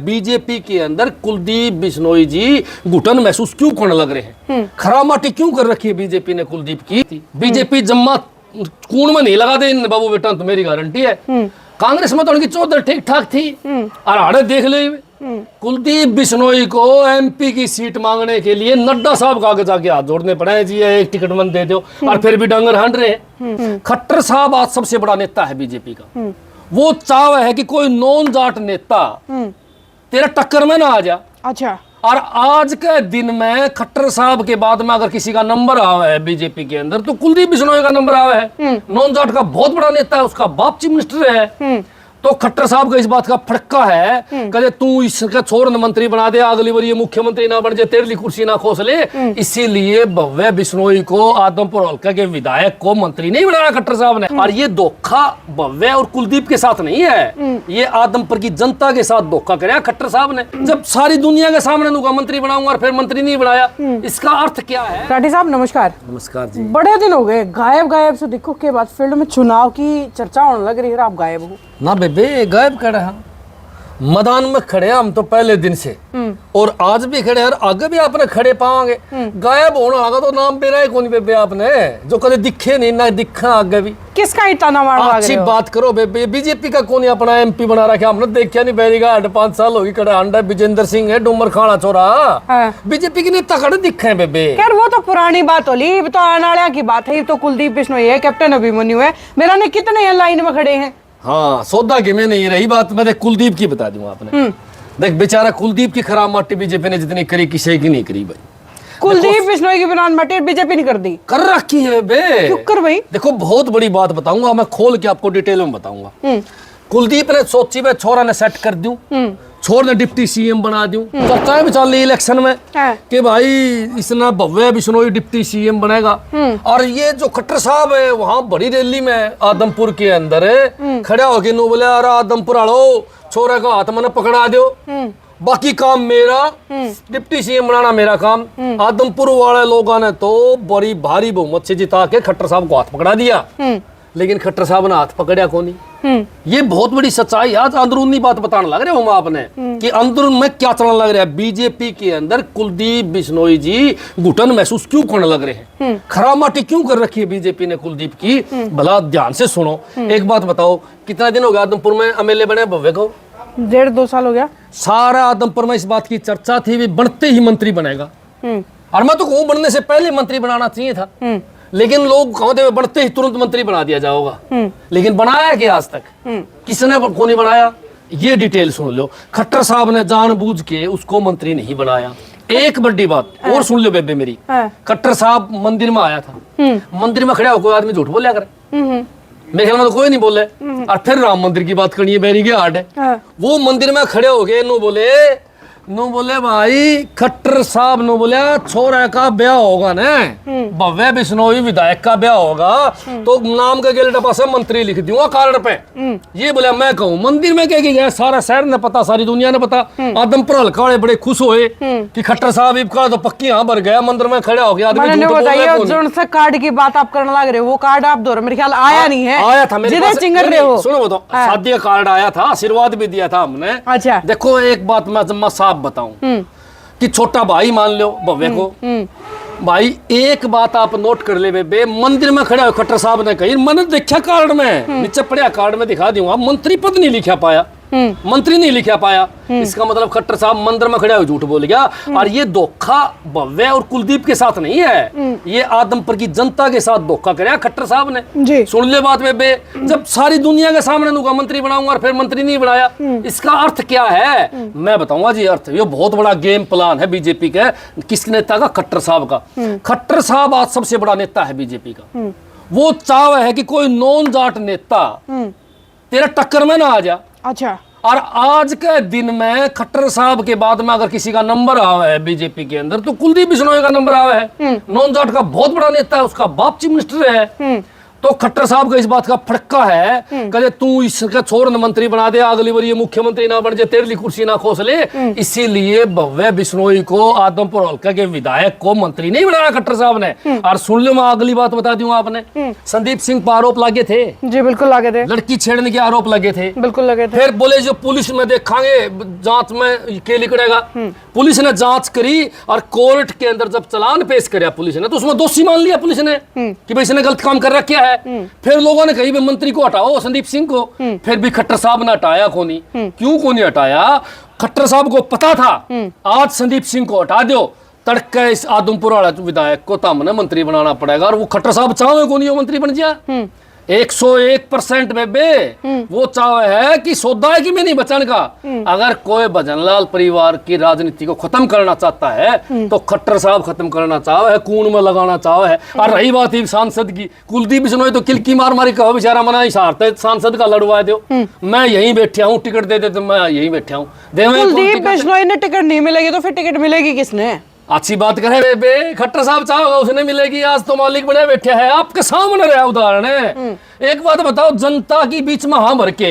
BJP के अंदर कुलदीप बिश्नोई जी घुटन महसूस क्यों करने लग रहे हैं? खराब माटी क्यों कर रखी है बीजेपी ने कुलदीप की? बीजेपी जम्मा कूण में नहीं लगा दे इन बाबू बेटा, तो मेरी गारंटी है। कांग्रेस में तो उनकी चौधर ठीक ठाक थी, और आड़े देख ले कुलदीप बिश्नोई को एमपी की सीट मांगने के लिए नड्डा साहब का आगे जाके हाथ जोड़ने पड़े हैं जी, एक टिकट मन दे दो, और फिर भी डंगर हंड रहे हैं। खट्टर साहब आज सबसे बड़ा नेता है बीजेपी का। वो चाव है कि कोई नॉन जाट नेता तेरे टक्कर में ना आ जा। अच्छा। और आज के दिन में खट्टर साहब के बाद में अगर किसी का नंबर आवा है बीजेपी के अंदर, तो कुलदीप बिश्नोई का नंबर आवा है। नॉन जाट का बहुत बड़ा नेता है, उसका बाप चीफ मिनिस्टर है। तो खट्टर साहब का इस बात का फटका है, कहे तू इसका छोर मंत्री बना दे, अगली बार ये मुख्यमंत्री ना बन जाए, तेरे लिए कुर्सी ना खोस ले। इसीलिए भव्य बिश्नोई को आदमपुर हल्का के विधायक को मंत्री नहीं बनाया खट्टर साहब ने। और ये धोखा भव्य और कुलदीप के साथ नहीं है, ये आदमपुर की जनता के साथ धोखा कराया खट्टर साहब ने। जब सारी दुनिया के सामने उनका मंत्री बनाऊंगा और फिर मंत्री नहीं बनाया, इसका अर्थ क्या है? राठी साहब नमस्कार। नमस्कार जी। बड़े दिन हो गए गायब से दिखो के बाद फील्ड में चुनाव की चर्चा होने लग रही है, आप गायब हो। ना बेबे गायब कर रहा, मैदान में खड़े हम तो पहले दिन से, और आज भी खड़े और आगे भी आपने खड़े पाओगे। गायब होना आगा तो नाम पे रहे कौन बेबे आपने, जो कभी दिखे नहीं ना दिखा आगे भी। किसका इतना नाम अच्छी बात करो बेबे, बीजेपी का कौन अपना एमपी बना रखा हमने देखा नहीं। बैरीघाट 5 साल होगी खड़े, अंडा विजेंद्र सिंह है, डूमर खाना चोरा। बीजेपी के नेता खड़े दिखे हैं बेबे। खैर वो तो पुरानी बात होली, तो आनाड़िया की बात है। तो कुलदीप बिश्नोई है, कैप्टन अभिमन्यु है, मेरा ने कितने लाइन में खड़े हैं। हाँ सौदा की में नहीं रही बात, मैं कुलदीप की बता दूं आपने। देख बेचारा कुलदीप की खराब माटी बीजेपी ने जितनी करी किसी की नहीं करी भाई। कुलदीप बिश्नोई की बिना माटी बीजेपी नहीं कर दी, कर रखी है बे। क्यों कर भाई? देखो बहुत बड़ी बात बताऊंगा मैं, खोल के आपको डिटेल में बताऊंगा। कुलदीप ने सोची में छोरा ने सेट कर दूं, छोर ने डिप्टी सीएम बना दूं। चर्चा भी चल रही इलेक्शन में कि भाई इसने भव्य बिश्नोई डिप्टी सीएम बनेगा। और ये जो खट्टर साहब है वहां बड़ी रैली में आदमपुर के अंदर खड़ा होके नो बोले, अरे आदमपुर आड़ो छोरा का हाथ मैंने पकड़ा दो, बाकी काम मेरा, डिप्टी सीएम बनाना मेरा काम। आदमपुर वाले लोगों ने तो बड़ी भारी बहुमत से जिता के खट्टर साहब को हाथ पकड़ा दिया, लेकिन खट्टर साहब ने हाथ पकड़ा कौन नहीं। ये बहुत बड़ी सच्चाई। आज अंदरूनी बात बताने लग रहे हो आपने कि अंदर में क्या चलने लग रहा है। बीजेपी के अंदर कुलदीप बिश्नोई जी घुटन महसूस क्यों करने लग रहे हैं? खराब माटी क्यों कर रखी है बीजेपी ने कुलदीप की? भला ध्यान से सुनो। एक बात बताओ, कितना दिन हो गया आदमपुर में एमएलए बने भव्य को? 1.5-2 साल हो गया। सारा आदमपुर में इस बात की चर्चा थी, बनते ही मंत्री बनेगा। और मैं तो कहूँ बनने से पहले मंत्री बनाना चाहिए था, लेकिन लोग कहते हुए बढ़ते ही तुरंत मंत्री बना दिया जाओगा। लेकिन बनाया क्या आज तक? किसने को नहीं बनाया? ये डिटेल सुन लो। खट्टर साहब ने जानबूझ के उसको मंत्री नहीं बनाया। एक बड़ी बात और सुन लो बेबे मेरी। खट्टर साहब मंदिर में आया था, मंदिर में खड़ा होकर आदमी झूठ बोलिया करे, मेरे ख्याल में तो कोई नहीं बोले। और फिर राम मंदिर की बात करनी है, बैरीघाट है, वो मंदिर में खड़े हो गए, नो बोले भाई खट्टर साहब नो बोले छोरा का ब्याह होगा ना, भव्य बिश्नोई विधायक का ब्याह होगा, तो नाम के गेल डब्बा से मंत्री लिख दूंगा कार्ड पे। ये बोले मैं कहूँ मंदिर में कह गया, सारा शहर ने पता, सारी दुनिया ने पता। आदमपुर हल्का वाले बड़े खुश हुए कि खट्टर साहब इबका तो पक्की यहाँ भर गया, मंदिर में खड़ा हो गया आदमी। से कार्ड की बात आप करने लग रहे हो, वो कार्ड आप दो मेरे ख्याल आया नहीं है। आया था मेरे पास, चिंगर रहे हो। सुनो बताओ, शादी का कार्ड आया था, आशीर्वाद भी दिया था हमने। अच्छा देखो एक बात मैं साफ बताऊं कि छोटा भाई मान लो भव्य को, भाई एक बात आप नोट कर ले बेबे, मंदिर में खड़े हो खट्टर साहब ने कही, मैंने देखा कार्ड में, नीचे पड़े कार्ड में दिखा दूंगा, मंत्री पद नहीं लिखा पाया, मंत्री नहीं लिखा पाया। इसका मतलब खट्टर साहब मंदिर में खड़े हो झूठ बोल गया। और ये धोखा भव्य और कुलदीप के साथ नहीं है, ये आदमपुर की जनता के साथ धोखा कराया खट्टर साहब ने। सुन ले बात बेबे, जब सारी दुनिया के सामने उनका मंत्री बनाऊंगा और फिर मंत्री नहीं बनाया, इसका अर्थ क्या है? मैं बताऊंगा जी अर्थ। ये बहुत बड़ा गेम प्लान है बीजेपी का। किस नेता का? खट्टर साहब का। खट्टर साहब आज सबसे बड़ा नेता है बीजेपी का। वो चाव है कि कोई नॉन जाट नेता तेरे टक्कर में ना आ जा। अच्छा। और आज के दिन में खट्टर साहब के बाद में अगर किसी का नंबर आवा है बीजेपी के अंदर, तो कुलदीप बिश्नोई का नंबर आवा है। नॉन जाट का बहुत बड़ा नेता है, उसका बाप चीफ मिनिस्टर है। तो खट्टर साहब का इस बात का फटका है, कहे तू इसका छोर मंत्री बना दे, अगली बार ये मुख्यमंत्री ना बन जाए, तेरे लिए कुर्सी ना खोस ले। इसीलिए भव्य बिश्नोई को, आदमपुर हल्का के विधायक को मंत्री नहीं बनाया खट्टर साहब ने। और सुन लो, मैं अगली बात बता दूं आपने, संदीप सिंह पर आरोप लगे थे जी, बिल्कुल लगे थे, लड़की छेड़ने के आरोप लगे थे, बिल्कुल लगे थे। फिर बोले जो पुलिस में देखांगे, जांच में के लिखड़ेगा। पुलिस ने जांच करी और कोर्ट के अंदर जब चालान पेश किया पुलिस ने, तो उसमें दोषी मान लिया पुलिस ने कि भाई इसने गलत काम कर रखा है। फिर लोगों ने कही मंत्री को हटाओ, संदीप सिंह को, फिर भी खट्टर साहब ने हटाया को नहीं। क्यों को नहीं हटाया? खट्टर साहब को पता था आज संदीप सिंह को हटा दो, तड़के इस आदमपुर वाला विधायक को तमने मंत्री बनाना पड़ेगा। और वो खट्टर साहब चाहे को नहीं मंत्री बन जाए। 101% में बे वो चाव है कि सौदा है कि मैं नहीं बचन का। अगर कोई भजनलाल परिवार की राजनीति को खत्म करना चाहता है तो खट्टर साहब खत्म करना चाह है, कून में लगाना चाह है। और रही बात ही सांसद की, कुलदीप बिश्नोई तो किलकी मार मारी कहो बेचारा मना ही हारते सांसद का लड़वा दो, मैं यहीं बैठा हूँ, टिकट दे दे तो मैं यहीं बैठा हूँ। कुलदीप बिश्नोई ने टिकट नहीं मिलेगी तो फिर टिकट मिलेगी किसने? अच्छी बात करे बे, खट्टर साहब चाहोगा उसने मिलेगी। आज तो मालिक बने बैठे हैं, आपके सामने रहा उदाहरण है। एक बात बताओ, जनता की बीच में हाँ भर के,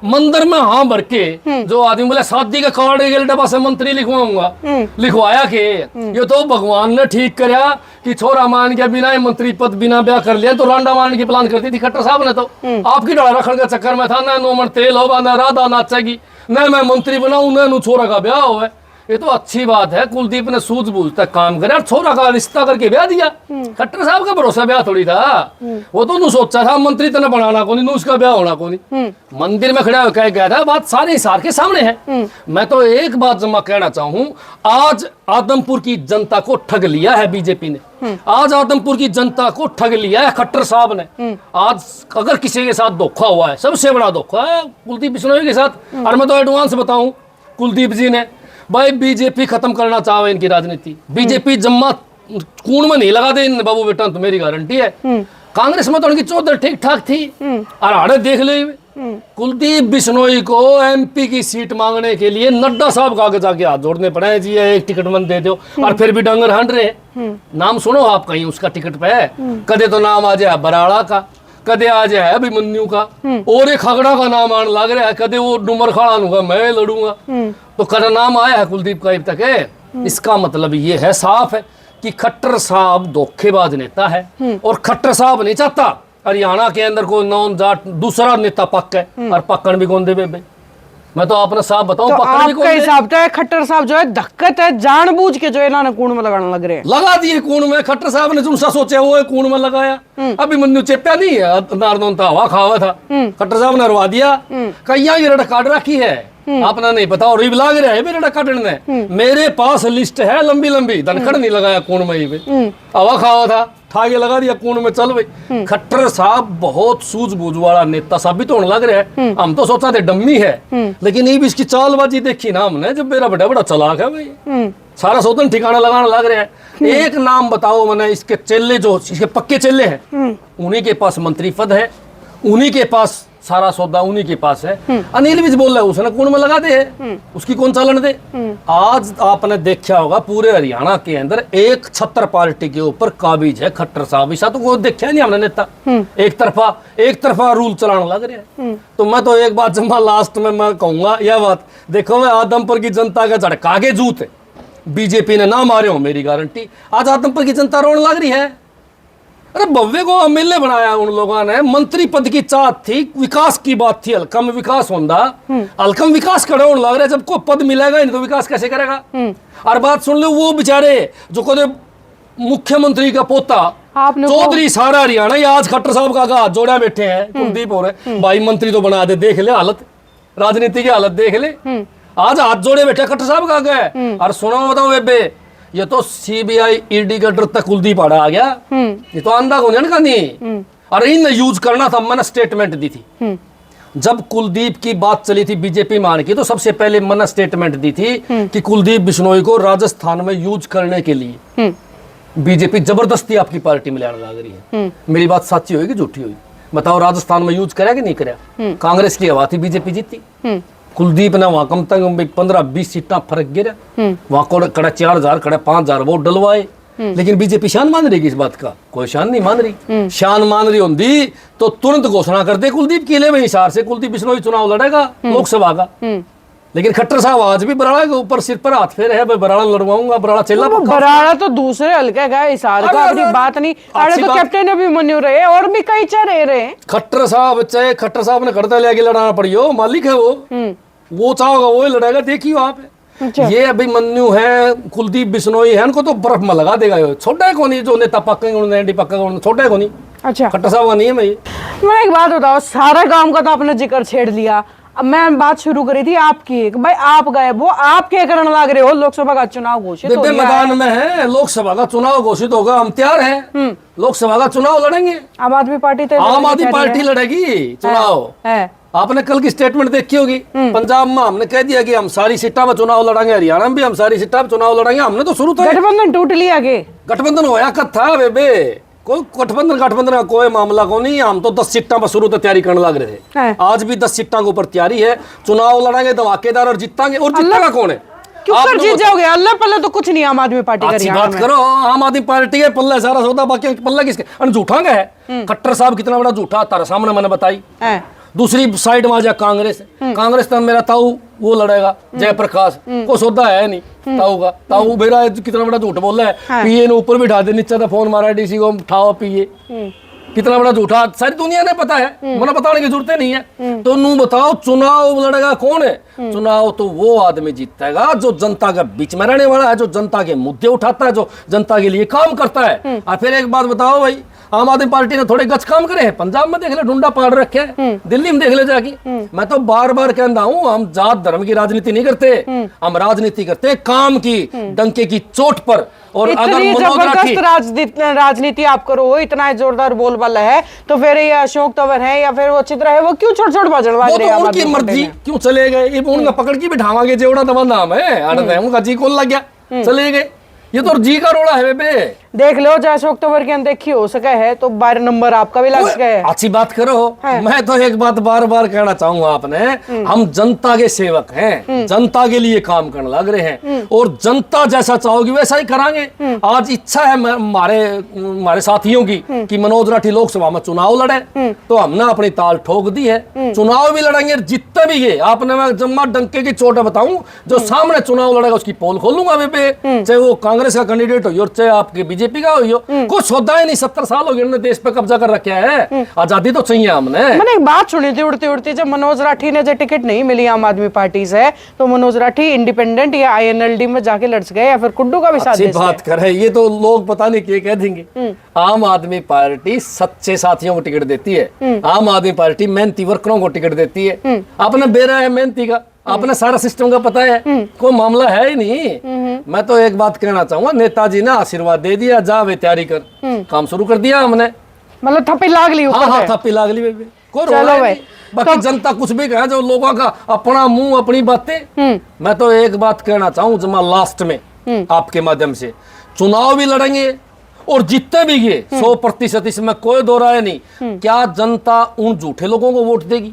मंदिर में हाँ भर के, जो आदमी बोले शादी का कार्ड के डब्बा से मंत्री लिखवाऊंगा, लिखवाया के ये तो भगवान ने ठीक करया कि छोरा मान गया, बिना मंत्री पद बिना ब्याह कर लिया तो रांडा मान की प्लान करती थी खट्टर साहब ने। तो आपकी डरा रखने के चक्कर में था, न नोमन तेल होगा, न राधा नाचेगी, न मैं मंत्री बनाऊ, न छोरा का ब्याह हो। ये तो अच्छी बात है, कुलदीप ने सूझबूझ तक काम करे, छोरा का रिश्ता करके ब्याह दिया। खट्टर साहब का भरोसा ब्याह थोड़ी था, वो तो नू सोचा था मंत्री तना बनाना को नहीं, नू उसका ब्याह होना को नहीं। मंदिर में खड़ा होकर गया था, बात सारे हिसार के सामने है। मैं तो एक बात जमा कहना चाहूँ, आज आदमपुर की जनता को ठग लिया है बीजेपी ने, आज आदमपुर की जनता को ठग लिया है खट्टर साहब ने। आज अगर किसी के साथ धोखा हुआ है, सबसे बड़ा धोखा है कुलदीप बिश्नोई के साथ। और मैं तो एडवांस बताऊं, कुलदीप जी ने भाई बीजेपी खत्म करना चाहे इनकी राजनीति, बीजेपी जम्मा कून में नहीं लगा दे इन बाबू बेटा, तो मेरी गारंटी है। कांग्रेस में तो उनकी चौधर ठीक ठाक थी, और आड़े देख ले कुलदीप बिश्नोई को एमपी की सीट मांगने के लिए नड्डा साहब का आगे जाके हाथ जोड़ने पड़े जी, एक टिकट मन दे दो। और फिर भी डंगर हंड रहे। नाम सुनो आप कहीं उसका टिकट पे, कदे तो नाम आ जाए बराड़ा का, कदे आ जाए अभिमन्यु का, और एक खगड़ा का नाम आने लग रहा है, कदे वो डुमर खड़ा लूंगा मैं लड़ूंगा, तो कदा नाम आया है कुलदीप का अब तक है। इसका मतलब ये है साफ है कि खट्टर साहब धोखेबाज नेता है, और खट्टर साहब नहीं चाहता हरियाणा के अंदर कोई नॉन जाट दूसरा नेता पक है, और पकड़ भी कौन दे बे। मैं तो आपने साहब बताऊं, तो पकड़ भी कौन दे। हिसाब तो है खट्टर साहब जो है धक्कत है, जानबूझ के जो इन्होंने कूण में लगाने लग रहे हैं, लगा दिए कूण में। खट्टर साहब ने जो सोचा वो कूण में लगाया। अभी मन्नू चेप्या नहीं है, नारदों था हवा खावा था, खट्टर साहब ने रवा दिया। कहीं ये रड़ा काट रखी है, अपना नहीं पता, और लाग रहा है मेरे काटने ने। मेरे पास लिस्ट है लंबी लंबी, धनखड़ नहीं लगाया कूण में, हवा खावा था, ठागे लगा दिया कूण में, चल भाई। खट्टर साहब बहुत सूझबूझ वाला नेता साबित होने लग रहे हैं। हम तो सोचा थे डम्मी है, लेकिन ये भी इसकी चालबाजी देखी ना हमने, जब मेरा बड़ा बड़ा चलाक है भाई, सारा सौतन ठिकाना लगाने लग रहे हैं। एक नाम बताओ मैंने, इसके चेले जो इसके पक्के चेले हैं, उन्हीं के पास मंत्री पद है, उन्हीं के पास सारा सौदा उन्हीं के पास है। अनिल भी बोल रहा है उसने कौन में लगा दे है, उसकी कौन चालन दे। आज आपने देखा होगा पूरे हरियाणा के अंदर एक छत्र पार्टी के ऊपर काबिज है खट्टर साहब। ऐसा तो कोई देखा नहीं हमने नेता, एक तरफा रूल चलाने लग रहे हैं। तो मैं तो एक बात जमा लास्ट में मैं कहूंगा यह बात, देखो मैं आदमपुर की जनता का झड़का के जूत है, बीजेपी ने ना मारे हो मेरी गारंटी। आज आदमपुर की जनता रोने लग रही है। अरे भव्य को एमएलए बनाया उन लोगों ने, मंत्री पद की चाहत थी, विकास की बात थी, हल्कम विकास होंदा, हल्कम विकास करे लग रहा है। जब को पद मिलेगा नहीं तो विकास कैसे करेगा। और बात सुन लो, वो बेचारे जो को मुख्यमंत्री का पोता चौधरी सारा हरियाणा, ये आज खट्टर साहब का हाथ जोड़ा बैठे हैं, कुलदीप हो रहे भाई मंत्री तो बना दे, देख ले हालत, राजनीति की हालत देख ले, आज हाथ जोड़े बैठे खट्टर साहब का गए। और सुनो बताओ बेबे, ये तो सीबीआई ईडी का डर तक कुलदीप आड़ा आ गया, ये तो अंधा को नहीं। अरे इन यूज करना था, मैंने स्टेटमेंट दी थी जब कुलदीप की बात चली थी बीजेपी मान की, तो सबसे पहले मैंने स्टेटमेंट दी थी कि कुलदीप बिश्नोई को राजस्थान में यूज करने के लिए बीजेपी जबरदस्ती आपकी पार्टी में लाने लग रही है। मेरी बात सच्ची होगी झूठी होगी बताओ, राजस्थान में यूज करा कि नहीं करा? कांग्रेस की हवा थी, बीजेपी जीती। कुलदीप ने वहां कम तक 15-20 सीटा फर्क गिरा, वहां कड़ा 4000 कड़ा 5000 वोट डलवाए, लेकिन बीजेपी शान मान रही है इस बात का? कोई शान नहीं मान रही। शान मान रही होती तो तुरंत घोषणा करते कुलदीप किले में हिसार से कुलदीप बिश्नोई चुनाव लड़ेगा लोकसभा का। लेकिन खट्टर साहब आज भी बराड़ा के ऊपर सिर पर हाथ फेर है, बराड़ा लड़वाऊंगा, बराड़ा चेला बराड़ा तो दूसरे हल्के का हिसार का, अपनी बात नहीं। अरे तो कैप्टन अभिमन्यु रहे और भी कई चेहरे रहे। खट्टर साहब चाहे खट्टर साहब ने करता ले आके लड़ाना पड़ी हो, मालिक है वो चाहोगा वो ही लड़ेगा, देखिए वहां पे। अच्छा। ये अभिमन्यु है, कुलदीप बिश्नोई है, इनको तो बर्फ में लगा देगा। छोटा है कौन जो नेता पक्का छोटा है कौन? अच्छा, खट्टर साहब का नहीं है। मैं एक बात बताओ, सारा गांव का तो आपने जिक्र छेड़ लिया। अब मैं बात शुरू करी थी आपकी, भाई आप गए, वो आप क्या करने लग रहे हो? लोकसभा का चुनाव घोषित हो गया मैदान में है, लोकसभा का चुनाव घोषित होगा, हम तैयार हैं। लोकसभा का चुनाव लड़ेंगे। आम आदमी पार्टी आम आदमी पार्टी लड़ेगी चुनाव। आपने कल की स्टेटमेंट देखी होगी, पंजाब में हमने कह दिया कि हम सारी सीटा में चुनाव लड़ेंगे, हरियाणा में भी हम सारी सीटा में चुनाव लड़ेंगे। हमने तो शुरू तो गठबंधन टूट लिया के गठबंधन होया कद था बेबे, कोई गठबंधन का कोई मामला को नहीं। हम तो 10 सीटा पर शुरू तो तैयारी करने लग रहे थे, आज भी 10 सीटा के ऊपर तैयारी है। चुनाव लड़ेंगे धमाकेदार और जीतेंगे। और जीतेगा कौन है? क्यों जीत जाओगे? अल्लाह पल्ले तो कुछ नहीं आम आदमी पार्टी का। अच्छी बात करो, आम आदमी पार्टी है पल्ला सारा सौदा, बाकी पल्ला किसके? झूठा का है। खट्टर साहब कितना बड़ा झूठा तारा सामने मैंने बताई। दूसरी साइड में आ जा कांग्रेस, कांग्रेस तो मेरा ताऊ वो लड़ेगा जयप्रकाश, को सौदा है नहीं ताऊ का। ताऊ मेरा कितना बड़ा झूठ बोल रहा है। पीए ने ऊपर बिठा दे, नीचे फोन मारा डीसी को, उठाओ पीए। कितना बड़ा झूठा, सारी दुनिया ने पता है, मैंने बताने की जरूरत नहीं है। तो नू बताओ चुनाव लड़ेगा कौन है? चुनाव तो वो आदमी जीतेगा जो जनता के बीच में रहने वाला है, जो जनता के मुद्दे उठाता है, जो जनता के लिए काम करता है। और फिर एक बात बताओ भाई, आम आदमी पार्टी ने थोड़े गच काम करे हैं। पंजाब में देख ले ढूंढा पाड़ रखे है, दिल्ली में देख ले जाके। मैं तो बार बार कहता हूँ, हम जात धर्म की राजनीति नहीं करते, हम राजनीति करते काम की, डंके की चोट पर। और अगर जबरदस्त राजनीति आप करो, इतना जोरदार बोलबाला है, तो फिर ये अशोक तंवर है या फिर वो चित्रा है, वो क्यों छोड़ छोड़ बाजड़ लग रहे हैं? उनकी मर्जी, क्यों चले गए? ये उनका पकड़ के बिठावांगे, जेवड़ा तमा नाम है, उनका जी खोल लग गया, चले गए। ये तो जी का रोड़ा है बे। देख लो, चाहे अशोक तंवर की अनदेखी हो सके है तो 12 नंबर आपका भी लग सके है। अच्छी बात करो। मैं तो एक बात बार बार कहना चाहूंगा आपने, हम जनता के सेवक हैं, जनता के लिए काम करने लग रहे हैं, और जनता जैसा चाहोगी वैसा ही करांगे। आज इच्छा है हमारे साथियों की कि मनोज राठी लोकसभा में चुनाव लड़े, तो हमने अपनी ताल ठोक दी है। चुनाव भी लड़ेंगे, जीतते भी ये। आपने मैं जम्मा डंके की चोट बताऊं, जो सामने चुनाव लड़ेगा उसकी पोल खोलूंगा बेबे, चाहे वो कांग्रेस का कैंडिडेट हो और चाहे आपके बीजेपी का हो। कुछ सौदा ही नहीं, 70 साल हो गए उन्होंने देश पे कब्जा कर रखा है, आजादी तो चाहिए हमने। मैंने एक बात सुनी थी उड़ती उड़ती, जब मनोज राठी ने जो टिकट नहीं मिली आम आदमी पार्टी से, तो मनोज राठी इंडिपेंडेंट या INLD में जाके लड़ गए, या फिर कुड्डू का भी साथ दे। बात कर रहे, ये तो लोग पता नहीं क्या कह देंगे। आम आदमी पार्टी सच्चे साथियों को टिकट देती है, आम आदमी पार्टी मेहनती वर्करों को टिकट देती है। आपने बेरा है मेहनती का, आपने सारा सिस्टम का पता है, कोई मामला है ही नहीं। मैं तो एक बात कहना चाहूंगा, नेताजी ने आशीर्वाद दे दिया, जा वे तैयारी कर, काम शुरू कर दिया हमने। मतलब थप्पी लाग ली ऊपर। हाँ, थप्पी लाग ली बेबी, चलो भाई। बाकी तो जनता कुछ भी कहे, जो लोगों का अपना मुंह अपनी बातें। मैं तो एक बात कहना चाहूँ जमा लास्ट में आपके माध्यम से, चुनाव भी लड़ेंगे और जीतते भी गए 100%, इसमें कोई दो राय नहीं। क्या जनता उन झूठे लोगों को वोट देगी?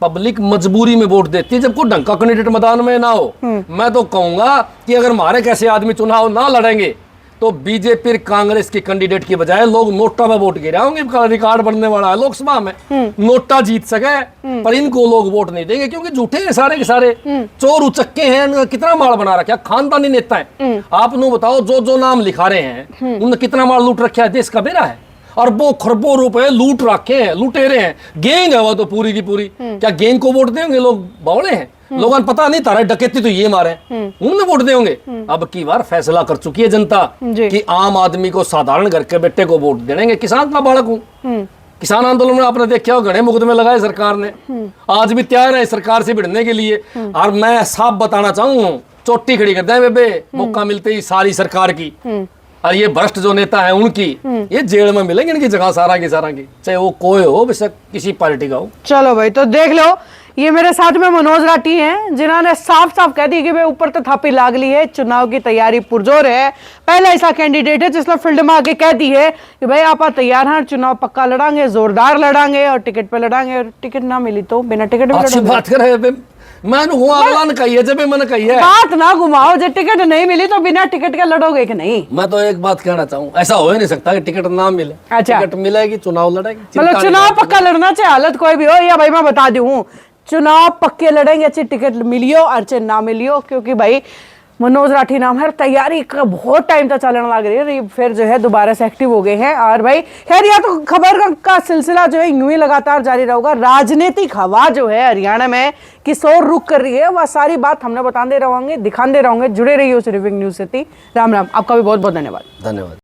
पब्लिक मजबूरी में वोट देती है जब कोई ढंग का कैंडिडेट मैदान में ना हो। मैं तो कहूंगा कि अगर हमारे कैसे आदमी चुनाव ना लड़ेंगे तो बीजेपी कांग्रेस के कैंडिडेट की बजाय लोग नोटा में वोट गिराएंगे। रिकॉर्ड बनने वाला है लोकसभा में, नोटा जीत सके, पर इनको लोग वोट नहीं देंगे क्योंकि झूठे हैं सारे के सारे, चोर उचक्के हैं। कितना माल बना रखा है, खानदानी नेता है। आप नु बताओ, जो जो नाम लिखा रहे हैं उन्होंने कितना माल लूट रखा है, देश का बेरा है। अरबों खरबों रुपए लूट रखे हैं, लुटेरे हैं। गैंग है वो तो पूरी की पूरी। क्या गैंग को वोट देंगे? लोग बावड़े हैं, लोगों को पता नहीं तारा डकैती तो ये मारे, उन्हें वोट देंगे। अब की बार फैसला कर चुकी है जनता कि आम आदमी को, साधारण घर के बेटे को वोट देंगे। किसान का बालक हूँ, किसान आंदोलन में आपने देखा हो, घने मुकदमे लगाए सरकार ने, आज भी तैयार है सरकार से भिड़ने के लिए। और मैं साफ बताना चाहूँ, चोटी खड़ी कर दे बेबे मौका मिलते ही सारी सरकार की। और ये भ्रष्ट जो नेता है उनकी, ये जेल में मिलेंगे इनकी जगह सारा की, चाहे वो कोई हो, बेशक किसी पार्टी का हो। चलो भाई, तो देख लो, ये मेरे साथ में मनोज राठी हैं, जिन्होंने साफ साफ कह दी कि भाई ऊपर तो थापी लाग ली है, चुनाव की तैयारी पुरजोर है। पहला ऐसा कैंडिडेट है जिसने फील्ड में आके कह दी है कि भाई आप तैयार हैं, चुनाव पक्का लड़ांगे, जोरदार लड़ांगे और टिकट पे लड़ांगे। और टिकट ना मिली तो बिना टिकट अच्छी बात कर रहे हैं। मैंने हुआ अगला ने कही है जब मैंने कही है। बात ना घुमाओ, जब टिकट नहीं मिली तो बिना टिकट के लड़ोगे कि नहीं? मैं तो एक बात कहना चाहूँ, ऐसा हो ही नहीं सकता कि टिकट ना मिले। अच्छा। टिकट मिलेगी, चुनाव लड़ेगी। मतलब चुनाव पक्का लड़ना चाहे हालत कोई भी हो, या भाई मैं बता दूं चुनाव पक्के लड़ेंगे, चाहे टिकट मिलियो और चाहे ना मिलियो, क्योंकि भाई मनोज राठी नाम है, तैयारी का बहुत टाइम तक चलने लग रही है, फिर जो है दोबारा से एक्टिव हो गए हैं। और भाई खैर यह तो खबर का सिलसिला जो है यूं ही लगातार जारी रहेगा। राजनीतिक हवा जो है हरियाणा में किस ओर रुख कर रही है, वह सारी बात हमने बताते रहेंगे, दिखाते रहेंगे। जुड़े रहिए उस रिव्यू न्यूज से। राम राम, आपका भी बहुत बहुत धन्यवाद। धन्यवाद।